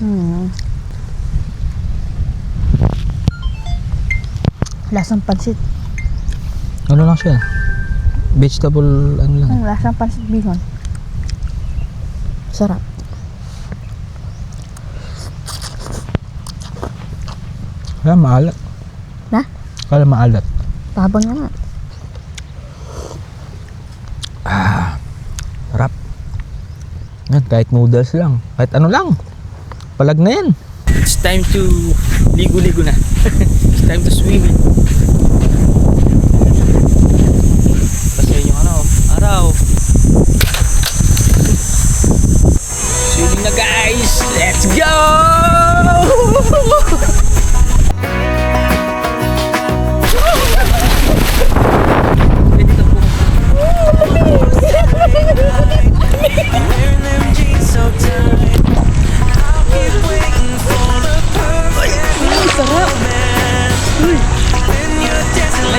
Lasang pansit. Ano lang siya? Vegetable, ano lang. Lasang pansit bihon. Sarap. Kaya maalat. Na? Kaya maalat. Tabang nga. Sarap. Yan, kahit noodles lang. Kahit ano lang. Palag na yan. It's time to ligo-ligo na. It's time to swim. Kasi yung araw. Swimming na, guys. Let's go!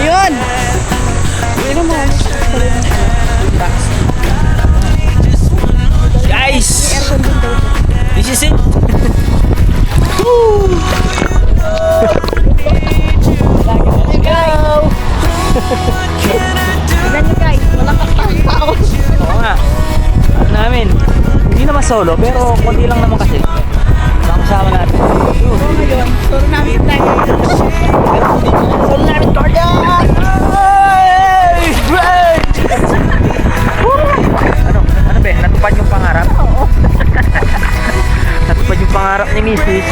Ayun! Guys! This is it! Woo! namin. Hindi naman solo, pero konti lang naman kasi. Kasama natin. So ngayon, solo namin tayo. Solo namin Torda! Great! Ano ba? Natupad yung pangarap? Oo. Natupad yung pangarap ni Mrs.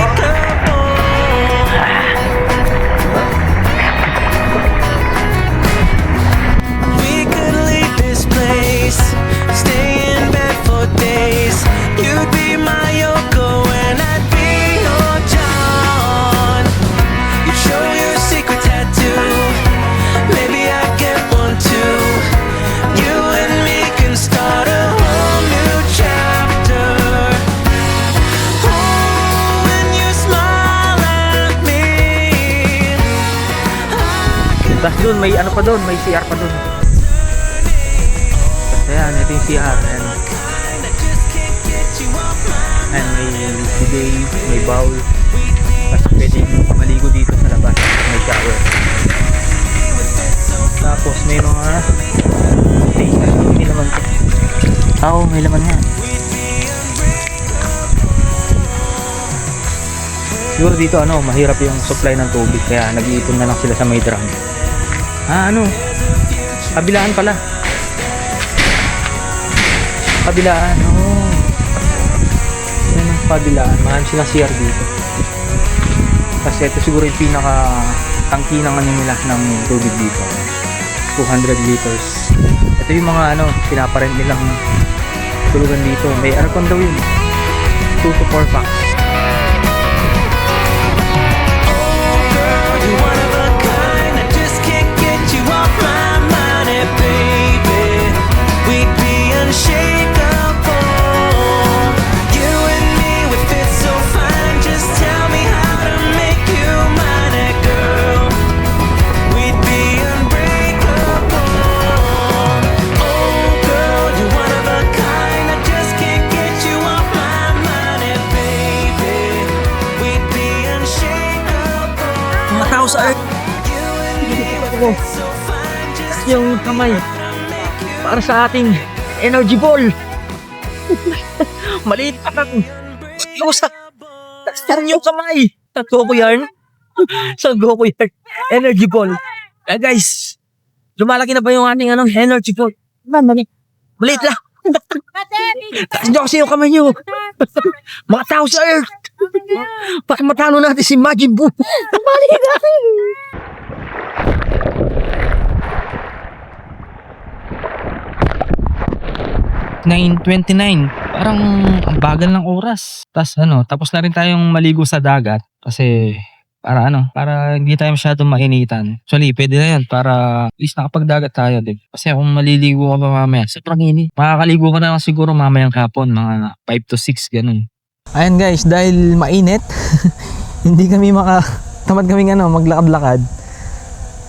We could leave this place, stay in bed for days. You'd be my Yoko and I'd be your John. You'd show your secret tattoo, maybe I get one too. You and me can start a whole new chapter. Oh, when you smile at me, Tapos doon, may ano pa doon, may CR pa doon. Tapos ayan, ito yung CR. Ayan. Ayan, may bidet, may bowl. Tapos pwede maligo dito sa labas. May shower. Tapos may mga may laman to. Oo, may laman nga. Siguro dito ano, mahirap yung supply ng tubig. Kaya nag-iipon na lang sila sa may drum. Ano? Kabilaan pala. Kabilaan. Oh. Yan ang kabilaan. Marami silang CR dito. Kasi ito siguro yung pinaka tangki ng ano nila ng tubig dito. 200 liters. Ito yung mga ano, pinaparent nilang tulugan dito. May aircon daw yun. 2 to 4 packs. you're one of a kind. I just can't get you off my mind, and baby, we'd be unshakable. You and me, we fit so fine. Just tell me how to make you mine, and girl, we'd be unbreakable. Oh girl, you're one of a kind. I just can't get you off my mind, and baby, we'd be unshakable. Mga tao sa earth. Yung kamay para sa ating energy ball. Maliit pa lang. Kamusta? Saan yung kamay? Sa Goku Yarn? Sa Goku Yarn. Energy ball. Guys, lumalaki na ba yung ating energy ball? Maliit lang. Taas nyo kasi yung kamay nyo. Mga tao sa earth. Para matalo natin si Majin Buu. Maliit natin. Parang ang bagal ng oras. Tapos na rin tayong maligo sa dagat kasi para hindi tayo masyadong mainitan. Actually, pwede na yan para at least nakapagdagat tayo, din. Kasi kung maliligo ka pa mamaya, sobrang init. Makakaligo ka na lang siguro mamayang hapon, mga 5 to 6, ganun. Ayan guys, dahil mainit, hindi kami tamad kaming maglakad-lakad.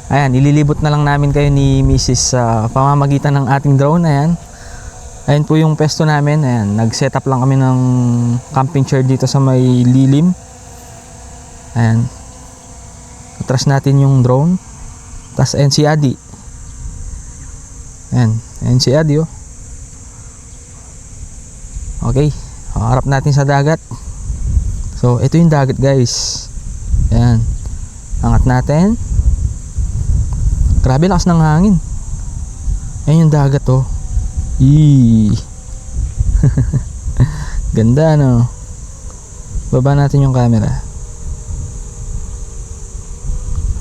Ayan, ililibot na lang namin kayo ni Mrs. sa pamamagitan ng ating drone. Ayan po yung pesto namin. Ayan, nag-set up lang kami ng camping chair dito sa may lilim. Ayan. Atras natin yung drone. Tapos ayan si Adi. Ayan si Adi oh. Okay. Harap natin sa dagat. So, ito yung dagat guys. Ayan. Angat natin. Grabe lakas ng hangin. Ayan yung dagat oh. Eee. Ganda no. Baba natin yung camera.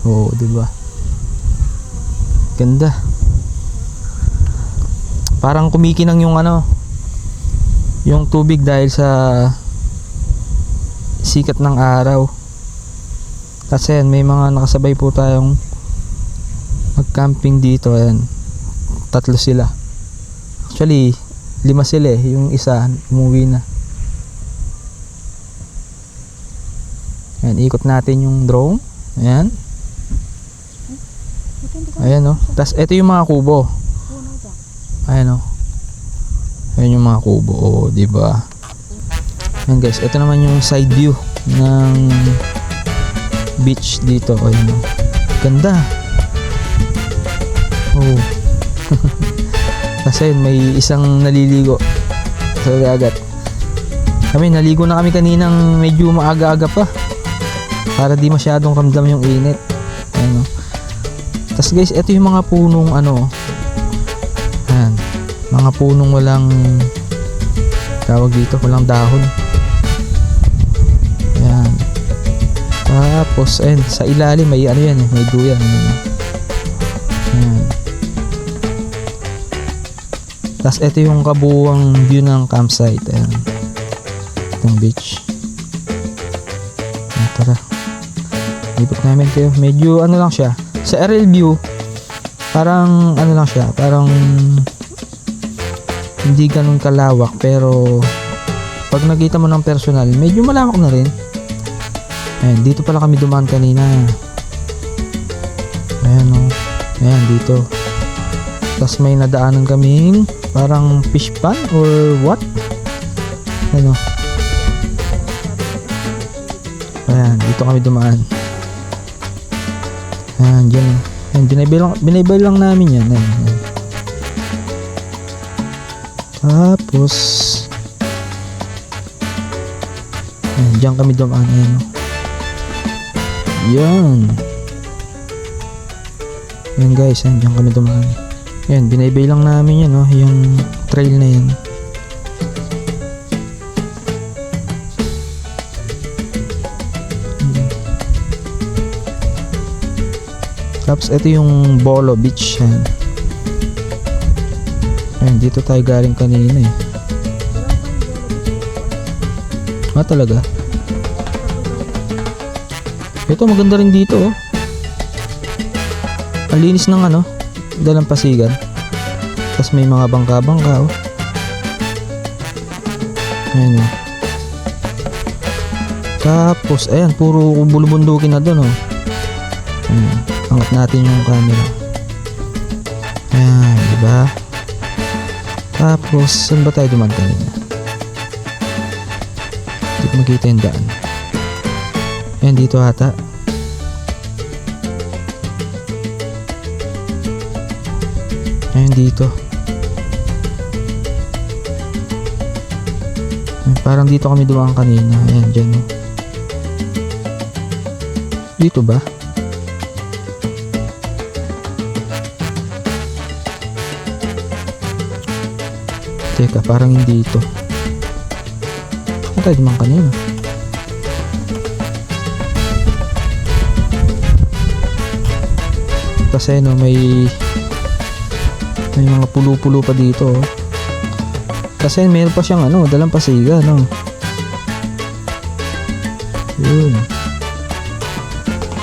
Oh, diba? Ganda. Parang kumikinang yung yung tubig dahil sa sikat ng araw. Kasi may mga nakasabay po tayong mag-camping dito. Ayan. 3 sila. Actually, 5 sila eh. Yung isa, umuwi na. Ayan, ikot natin yung drone. Ayan. Ayan o. Tapos, ito yung mga kubo. Ayan o. Ayan yung mga kubo. O, diba? Ayan guys, ito naman yung side view ng beach dito. Ayan o. Ganda. Oh. Kasi may isang naliligo. sa dagat. Kami, naligo na kami kaninang medyo maaga-aga pa. Para di masyadong ramdam yung init. Ayan, tas guys, ito yung mga punong ano. Ayan. Mga punong walang tawag dito, walang dahon. Ayan. Tapos, ayan, sa ilalim may ano yan eh, may duyan. Ayan. Tas ito yung kabuuang view ng campsite. Ayan. Itong beach. Ayan, tara. Ibot namin kayo. Medyo ano lang siya. Sa aerial view, parang ano lang siya. Parang hindi ganun kalawak. Pero pag nakita mo ng personal, medyo malawak na rin. Ayan, dito pala kami dumaan kanina. Ayan o. Ayan, dito. Tapos may nadaanan kaming parang fish pan or what? Ano? Ayan, dito kami dumaan. Ayan, dyan. Ayan, binaybay lang namin yan. Ayan, ayan. Tapos ayan, dyan kami dumaan. Ayan, o. Yan. Ayan guys, ayan, dyan kami dumaan. Ayan, binaybay lang namin yan, no? Yung trail na yan. Tapos ito yung Bolo Beach. Ayan. Ayan, dito tayo galing kanina eh. Ah, talaga? Ito, maganda rin dito oh. Ang linis ng ano, dalampasigan. Tapos may mga bangka-bangka oh. Ayan oh. Tapos, ayan, puro bulubundukin na doon oh. Ayan, angat natin yung camera. Ayan, diba? Tapos, saan ba tayo dumaan kanina? Hindi ko makita yung daan. Ayan, dito ata. Ayan, dito. Ayan, parang dito kami dumaan kanina. Ayan, dyan oh. Dito ba? Teka, parang hindi ito. Saan tayo dumaan kanina? Kasi no, may mga pulo-pulo pa dito oh. Kasi meron pa siyang ano, dalampasigan no. Yun.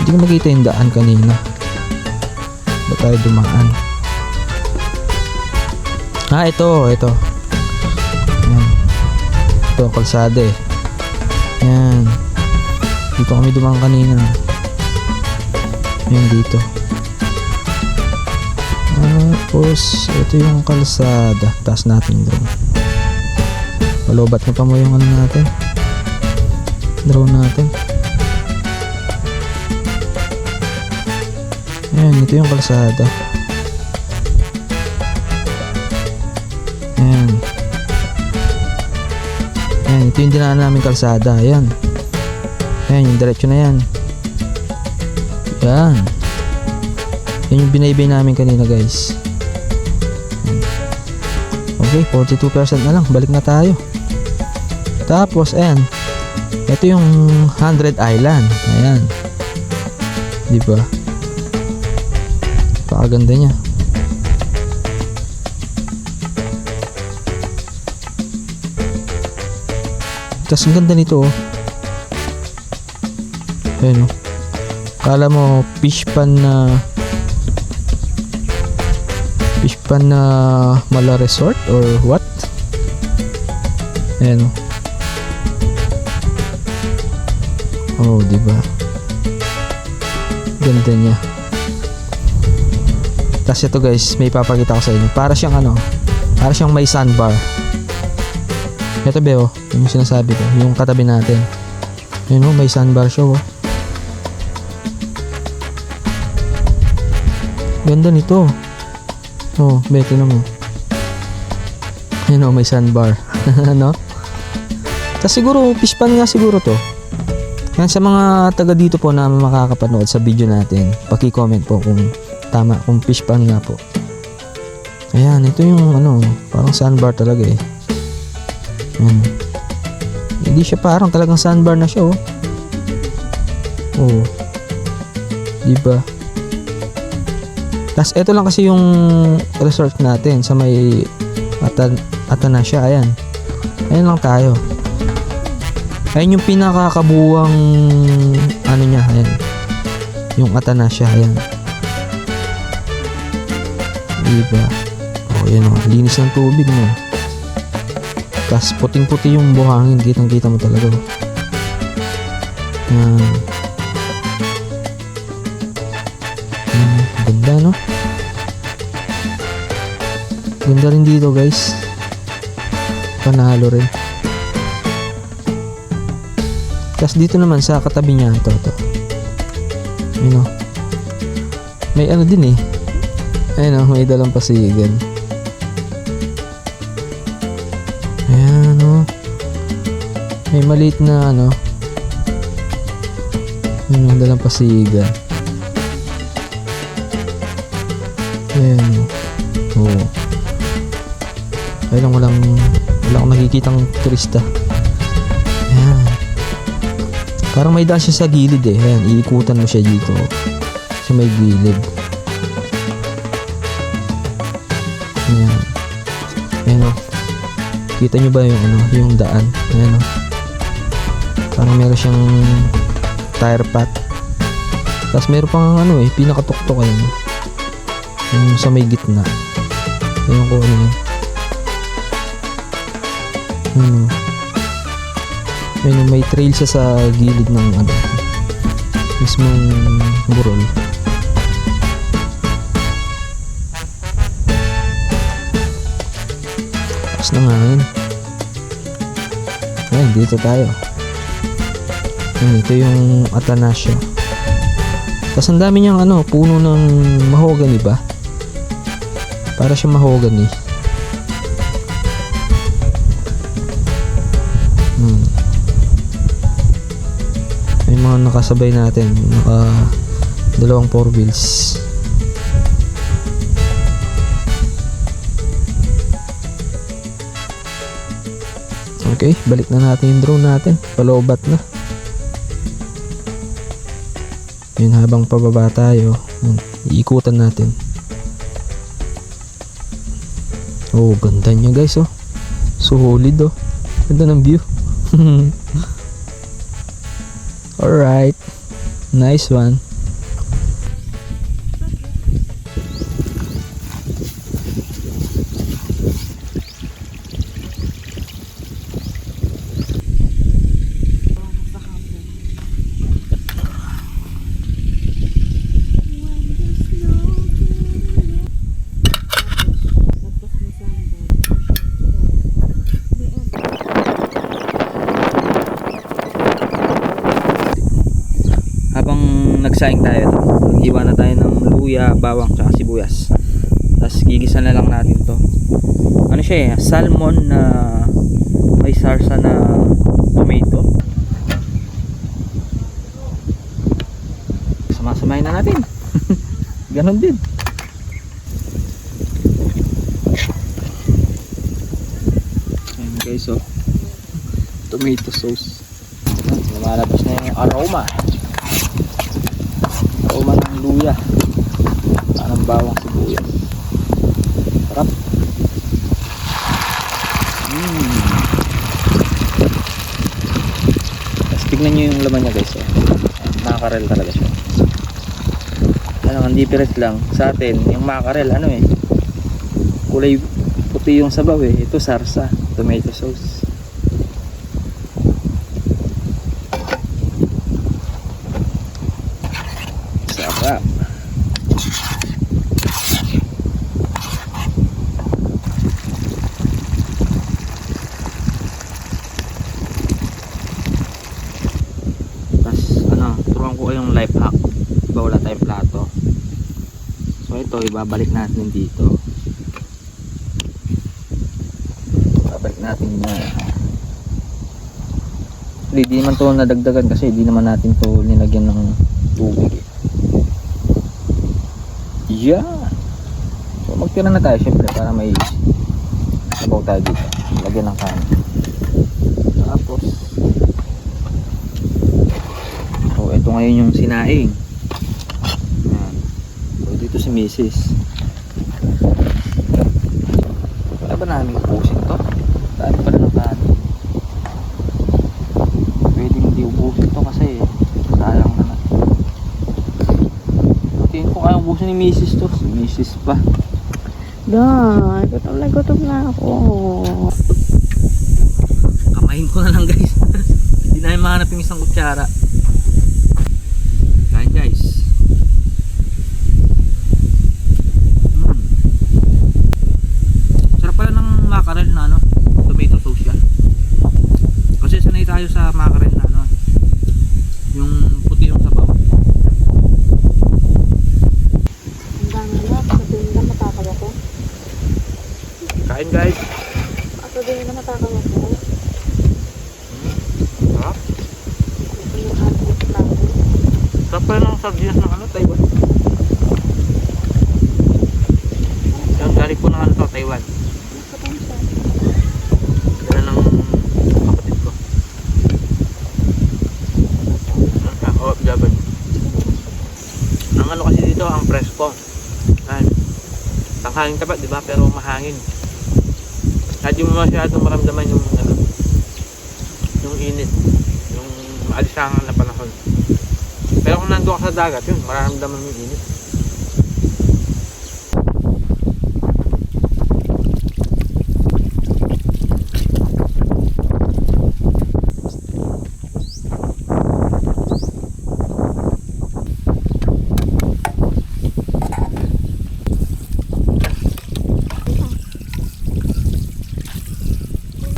Hindi ko makita yung daan kanina. Ba tayo dumaan? Ah, ito. Ayan. Ito, kalsada eh. Ayan. Dito kami dumaan kanina. Ayan, dito. Tapos, ito yung kalsada. Taas natin drone. Palobat na pa mo yung ano natin. Drone natin. Ayan, ito yung kalsada. Ayan. Ayan, ito yung dinaan namin kalsada. Ayan. Ayan, yung diretso na yan. Ayan. Yan yung binaybay namin kanina guys. Okay, 42% na lang. Balik na tayo. Tapos, ayan. Ito yung 100 Island. Ayan. Diba? Pakaganda niya. Tapos, ang ganda nito oh. Ayan oh. Kala mo fish pan na Mala Resort or what? Ayan oh. Oh, diba? Ganda niya. Tapos ito guys, may papakita ko sa inyo. Para siyang ano, para siyang may sandbar. Ito ba oh, yung sinasabi ko, yung katabi natin. Ayan oh, may sandbar siya oh. Ganda nito. Oh, beto na mo. Yun o, may sandbar. No? Tapos siguro, fish pan nga siguro to. Yan, sa mga taga dito po na makakapanood sa video natin, paki-comment po kung tama, kung fish pan nga po. Ayan, ito yung ano, parang sandbar talaga eh. Yan. Hindi siya parang talagang sandbar na siya oh. Oh. Diba? Tapos ito lang kasi yung resort natin sa may Atanasya. Ayan. Ayan lang tayo. Ayan yung pinakakabuwang ano niya. Ayan. Yung Atanasya. Ayan. Diba? Oh, ayan oh. Linis ng tubig mo. Tapos puting-puti yung buhangin. Kitang-kita mo talaga. Ayan. Ganda no? Ganda rin dito guys. Panalo rin. Tapos dito naman sa katabi niya ito. Ayun o. May ano din eh. Ayun o, may dalang pasigan. Ayan o. May maliit na ano. Ayun o, dalang pasigan. Ayan o. Oo. Kaya lang wala akong nakikitang turista. Ayan. Parang may daan siya sa gilid eh. Ayan, iikutan mo siya dito. Sa may gilid. Ayan. Ayan o. Kita nyo ba yung ano, yung daan? Ayan o. Parang meron siyang tire path. Tapos meron pang ano eh, pinakatuktok ayan. Yung sa may gitna. Ayan ko ano yun. Ayun, may trail siya sa gilid ng ano, mismong burol. Tapos na nga yun. Ayun, dito tayo. Ayun, ito yung Atanasya. Tapos ang dami niyang ano, puno ng mahogany ba? Para siya mahogany. May mga nakasabay natin, dalawang 4 wheels. Okay, balik na natin yung drone natin. Palobat na. Yun, habang pababa tayo, iikutan natin. Oh, ganda niya guys oh. Solid oh. Ganda ng view. Alright. Nice one. Nagsaing tayo to. Iwan na tayo ng luya, bawang, tsaka sibuyas. Tapos gigisa na lang natin to. Ano siya eh, salmon na may sarsa na tomato. Samasamahin na natin. Ganon din. Ayan guys oh. Tomato sauce. Lumalabas na yung aroma. Aroma ng luya. Parang bawang sibuyas. Sarap. Tapos tignan nyo yung laman niya guys. Mackerel talaga siya. Ano, ang difference lang sa atin, yung mackerel ano eh, kulay puti yung sabaw eh. Ito sarsa, tomato sauce. Sarap. Turuan ko yung life hack. Diba wala tayong plato, so ito ibabalik natin dito. natin na hindi naman to nadagdagan kasi hindi naman natin to nilagyan ng tubig eh. Yeah. So magtira na tayo syempre para may sabaw tayo dito. Lagyan ng kanin. Tapos so ito ngayon yung sinaing. Ayan. So dito si Mrs. Wala ba namin ubusin to? Dami pala ng kanin. Pwede hindi ubusin to kasi sayang naman. Tingin ko kaya ubusin ni Mrs. to. Si Mrs. pa. Guys, gutom na ako. Kamain ko na lang guys. Hindi na mahanap yung isang kutsara. Kain guys. Sarap pala ng mackerel na ano, tomato sauce yan. Kasi sanay tayo sa mackerel na ano, yung puti yung sabaw. Ang dami na, sabihin na matakaw ako. Kain guys. Sabihin na matakaw ako. Sarap. Sarap pala ng sardinas ng ano, Taiwan. Yung galing po ng ano to, Taiwan. Dala ng kapatid ko. Japan. Ang ano kasi dito, ang presko. Ayan. Tanghangin tapat, di ba? Pero mahangin. Hindi mo masyadong maramdaman yung ano, yung init, yung maalisangan na panahon. Pero kung nandun ka sa dagat, yun, mararamdaman mo yung init.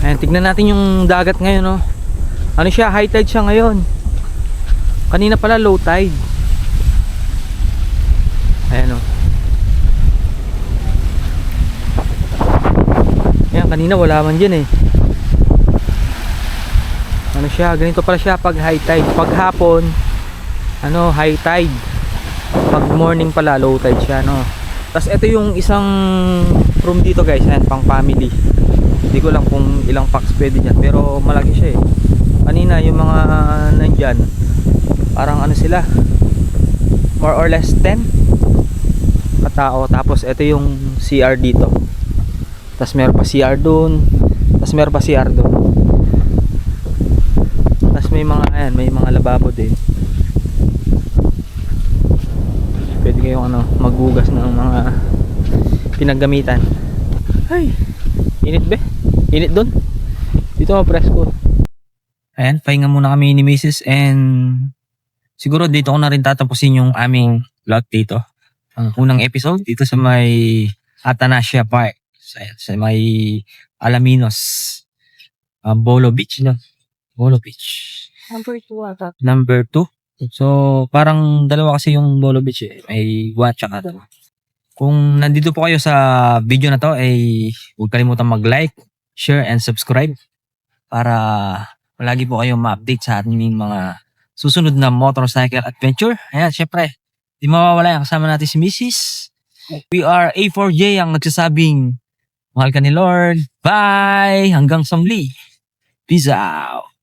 Ayan, tignan natin yung dagat ngayon, no? Ano siya, high tide siya ngayon. Kanina pala low tide. Ayan, no? Ayan, kanina wala man dyan eh. Ano siya, ganito pala siya pag high tide. Pag hapon, ano, high tide. Pag morning pala, low tide siya, no? Tapos ito yung isang room dito guys, ayan, pang family. Hindi ko lang kung ilang packs pwede dyan, pero malaki siya eh. Kanina yung mga nandyan, parang ano sila, more or less 10 katao. Tapos ito yung CR dito, tapos meron pa CR dun, tapos meron pa CR dun, tapos may mga, ayan, may mga lababo din. Pwede kayong ano, maghugas ng mga pinaggamitan. Ay, init be? Init dun? Dito mga presko. Ayan, pahinga muna kami ni Mrs. And siguro dito ko na rin tatapusin yung aming vlog dito. Ang unang episode dito sa may Atanasio Park. Sa may Alaminos. Bolo Beach, no? Bolo Beach. Number 2 ata. Number 2. So, parang dalawa kasi yung Bolo Beach eh. May 1 tsaka 2. Kung nandito po kayo sa video na to, ay huwag kalimutan mag-like, share, and subscribe para lagi po kayong ma-update sa ating mga susunod na motorcycle adventure. Ayan, syempre, di mawawala yung kasama natin si Mrs. We are A4J ang nagsasabing, mahal ka ni Lord. Bye! Hanggang sa muli. Peace out!